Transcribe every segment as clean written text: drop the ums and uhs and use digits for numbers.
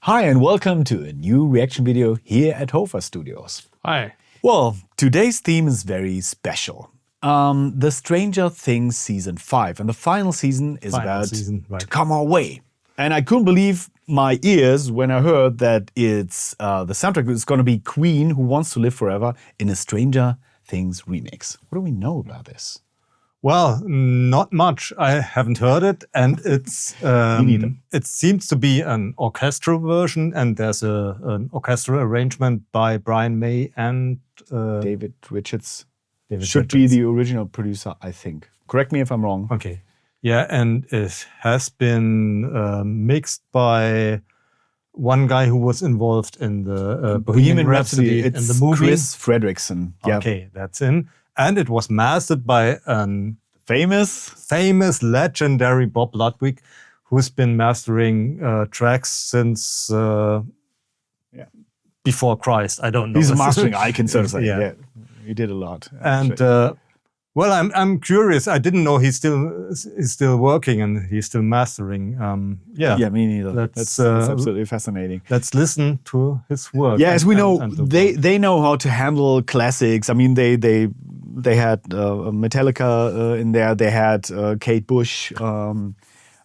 Hi and welcome to a new reaction video here at HOFA Studios. Hi. Well, today's theme is very special. The Stranger Things Season 5 and the final season is to come our way. And I couldn't believe my ears when I heard that it's the soundtrack is going to be Queen, Who Wants to Live Forever, in a Stranger Things remix. What do we know about this? Well, not much. I haven't heard it, and it's it seems to be an orchestral version, and there's an orchestral arrangement by Brian May and David Richards. Should be the original producer, I think. Correct me if I'm wrong. Okay. Yeah, and it has been mixed by one guy who was involved in the Bohemian Rhapsody in the movie. Kris Fredriksson. Yeah. Okay, that's him. And it was mastered by famous, legendary Bob Ludwig, who's been mastering tracks since before Christ. I don't know. He's a mastering icon, so to say. Yeah. He did a lot. And well, I'm curious. I didn't know he's still working and he's still mastering. Yeah, me neither. That's absolutely fascinating. Let's listen to his work. Yeah, as we know, they know how to handle classics. I mean, they had Metallica in there. They had Kate Bush Running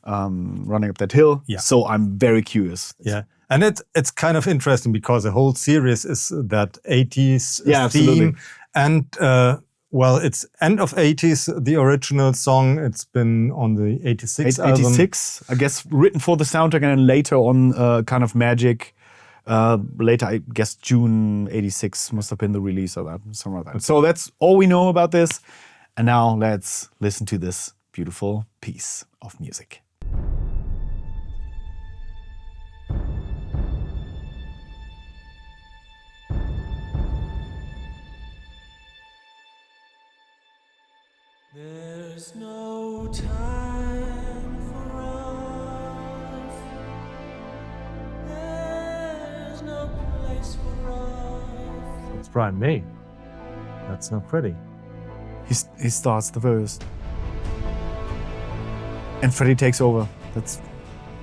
Up That Hill. Yeah. So I'm very curious. Yeah. And it's kind of interesting because the whole series is that 80s theme. Absolutely. And well, it's end of 80s, the original song. It's been on the 86 album. 86, I guess, written for the soundtrack, and then later on kind of Magic. Later, I guess June 86 must have been the release of that, something like that. So that's all we know about this. And now let's listen to this beautiful piece of music. There's no time for us. There's no place for us. It's Brian May. That's not Freddie. He starts the verse. And Freddie takes over. That's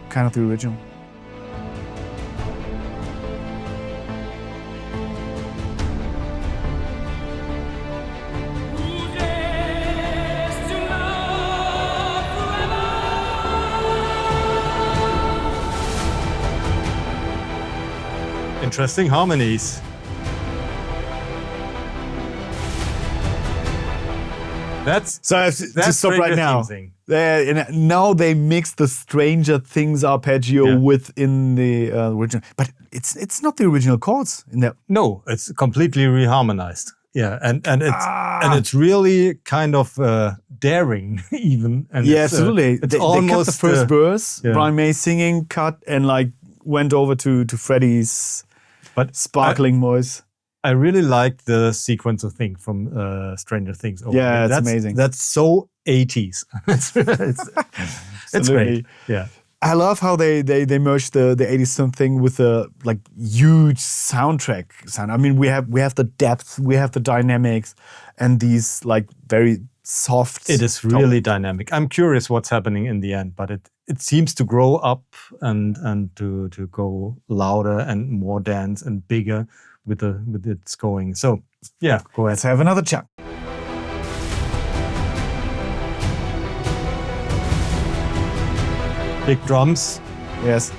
kind of the original. Interesting harmonies. So I have to stop right now. Now they mix the Stranger Things arpeggio within the original, but it's not the original chords in there. No, it's completely reharmonized. Yeah, and it's really kind of daring even. And absolutely. It's they almost cut the first verse, Brian May singing, cut, and like went over to Freddie's sparkling voice. I really like the sequence of things from Stranger Things. That's amazing. That's so 80s. It's great. Yeah. I love how they merge the 80s something with a like huge soundtrack sound. I mean, we have the depth, we have the dynamics, and these like very soft. It is really dynamic. I'm curious what's happening in the end, but it seems to grow up and to go louder and more dance and bigger with its going. So yeah, go ahead. Let's have another chunk. Big drums. Yes.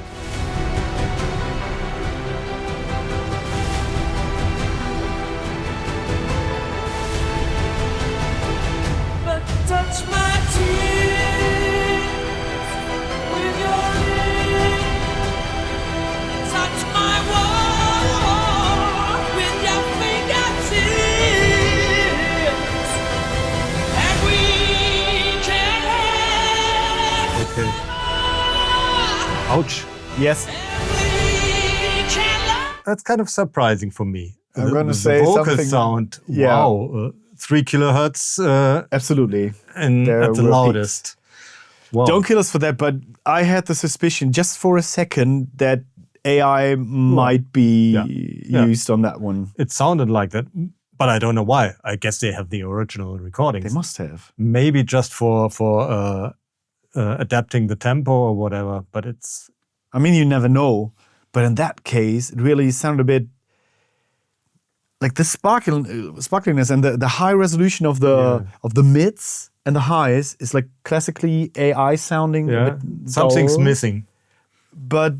Ouch. Yes. That's kind of surprising for me. I'm going to say the vocal something. sound. Wow. 3 kilohertz. Absolutely. And at the loudest. Wow. Don't kill us for that, but I had the suspicion just for a second that AI might be used on that one. It sounded like that, but I don't know why. I guess they have the original recordings. They must have. Maybe just for adapting the tempo or whatever, but it's... I mean, you never know. But in that case, it really sounded a bit like the sparkliness and the high resolution of the mids and the highs is like classically AI sounding. Yeah, a bit something's dull, missing. but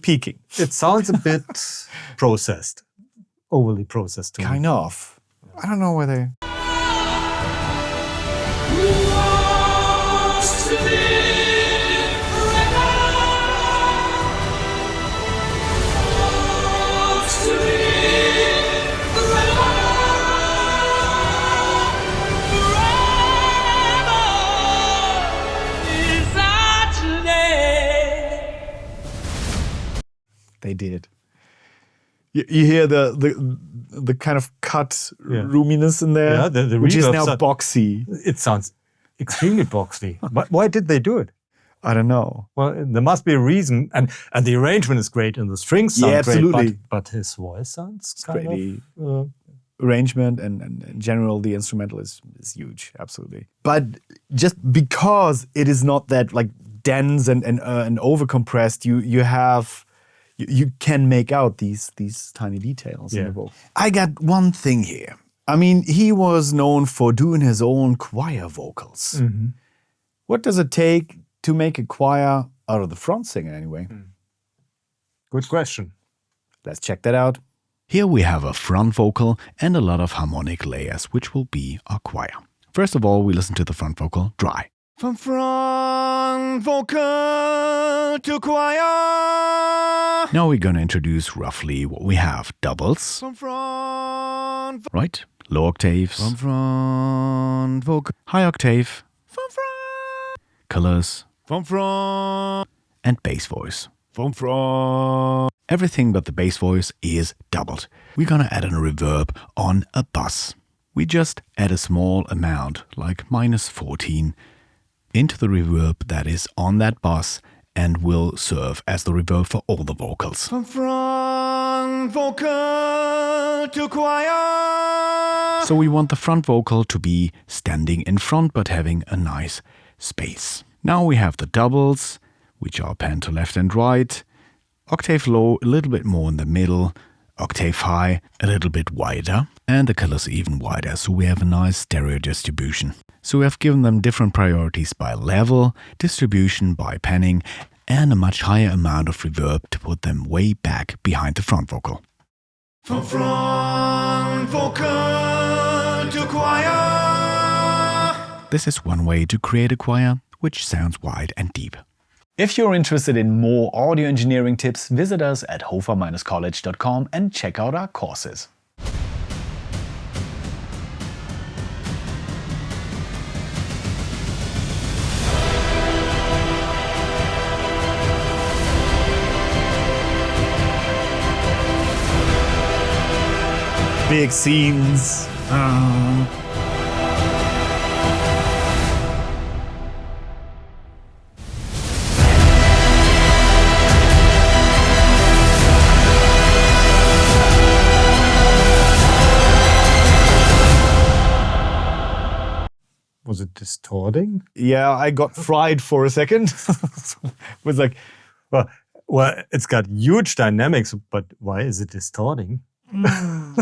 peaking. It sounds a bit processed, overly processed to me. Kind of. I don't know why they. They did. You hear the kind of cut roominess in there, Yeah, the which is reverb now sound- boxy. It sounds extremely boxy. Why did they do it? I don't know. Well, there must be a reason, and the arrangement is great, and the strings sound absolutely. great, but his voice sounds kind Pretty of. arrangement and in general the instrumental is huge, absolutely. But just because it is not that like dense and overcompressed, you can make out these tiny details in the vocal. I got one thing here. I mean, he was known for doing his own choir vocals. Mm-hmm. What does it take to make a choir out of the front singer anyway? Good question. Let's check that out. Here we have a front vocal and a lot of harmonic layers, which will be our choir. First of all, we listen to the front vocal dry. From front vocal to choir. Now we're going to introduce roughly what we have. Doubles. From front. Right? Low octaves. From front vocal. High octave. From front. Colors. From front. And bass voice. From front. Everything but the bass voice is doubled. We're gonna add a reverb on a bus. We just add a small amount, like -14, into the reverb that is on that bus and will serve as the reverb for all the vocals. From front vocal to choir. So we want the front vocal to be standing in front but having a nice space. Now we have the doubles, which are panned to left and right. Octave low, a little bit more in the middle. Octave high, a little bit wider. And the colors even wider, so we have a nice stereo distribution. So we have given them different priorities by level, distribution by panning, and a much higher amount of reverb to put them way back behind the front vocal. From front vocal to choir. This is one way to create a choir which sounds wide and deep. If you're interested in more audio engineering tips, visit us at HOFA-College.com and check out our courses. Big scenes. Was it distorting? Yeah, I got fried for a second. It was like, Well, it's got huge dynamics, but why is it distorting?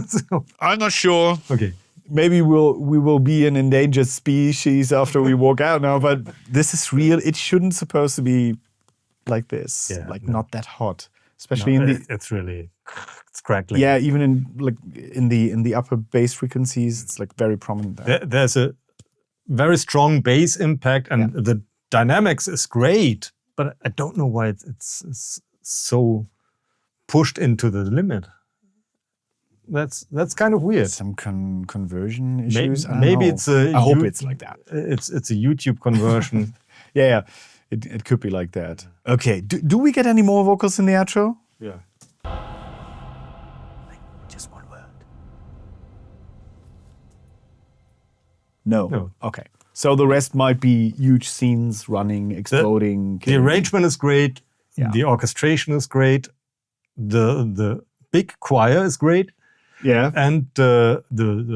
So- I'm not sure. okay. Maybe we will be an endangered species after we walk out now, but this is real. It shouldn't supposed to be like this. Yeah, like no. not that hot. Especially in the it's really it's crackling. yeah, even in the upper bass frequencies, it's like very prominent there. There's a very strong bass impact, and the dynamics is great, but I don't know why it's so pushed into the limit. That's kind of weird. Some conversion issues. I don't Maybe know. it's a. I hope it's like that. It's a YouTube conversion. Yeah. It could be like that. Okay. Do we get any more vocals in the outro? Yeah. Just one word. No. No. Okay. So the rest might be huge scenes running, exploding. The arrangement is great. Yeah. The orchestration is great. The big choir is great. Yeah. And the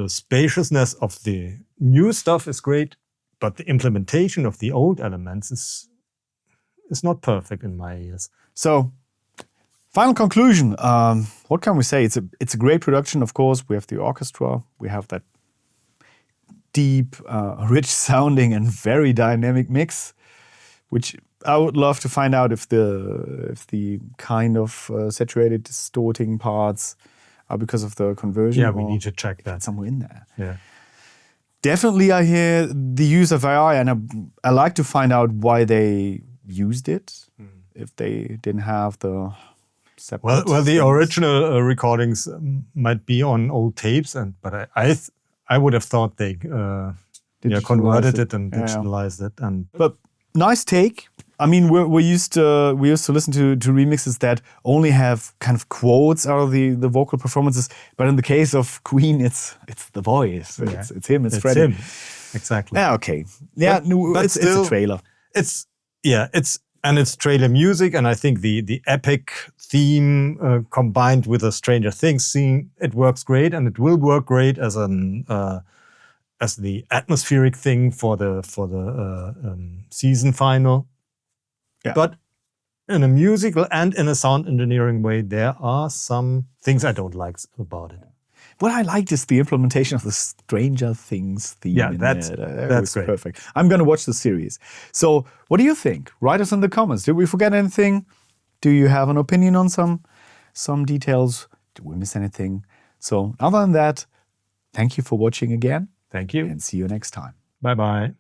spaciousness of the new stuff is great, but the implementation of the old elements is not perfect in my ears. So Final conclusion. What can we say? It's a great production, of course. We have the orchestra. We have that deep, rich sounding and very dynamic mix, which I would love to find out if the kind of saturated, distorting parts are because of the conversion. Yeah, we need to check that. Somewhere in there. Yeah. Definitely, I hear the use of AI, and I like to find out why they used it. If they didn't have the separate Well, the things. original recordings might be on old tapes, but I would have thought they converted it and digitalized it. And But nice take. I mean, we used to listen to remixes that only have kind of quotes out of the vocal performances. But in the case of Queen, it's the voice. Yeah. It's him. It's Freddie. him. Exactly. Yeah. Okay. Yeah. But It's a trailer. It's trailer music, and I think the epic theme combined with the Stranger Things scene, it works great, and it will work great as the atmospheric thing for the season final. Yeah. But in a musical and in a sound engineering way, there are some things I don't like about it. What I liked is the implementation of the Stranger Things theme. Yeah, in that's there. That was great. perfect. I'm going to watch the series. So, what do you think? Write us in the comments. Did we forget anything? Do you have an opinion on some details? Did we miss anything? So, other than that, thank you for watching again. Thank you. And see you next time. Bye-bye.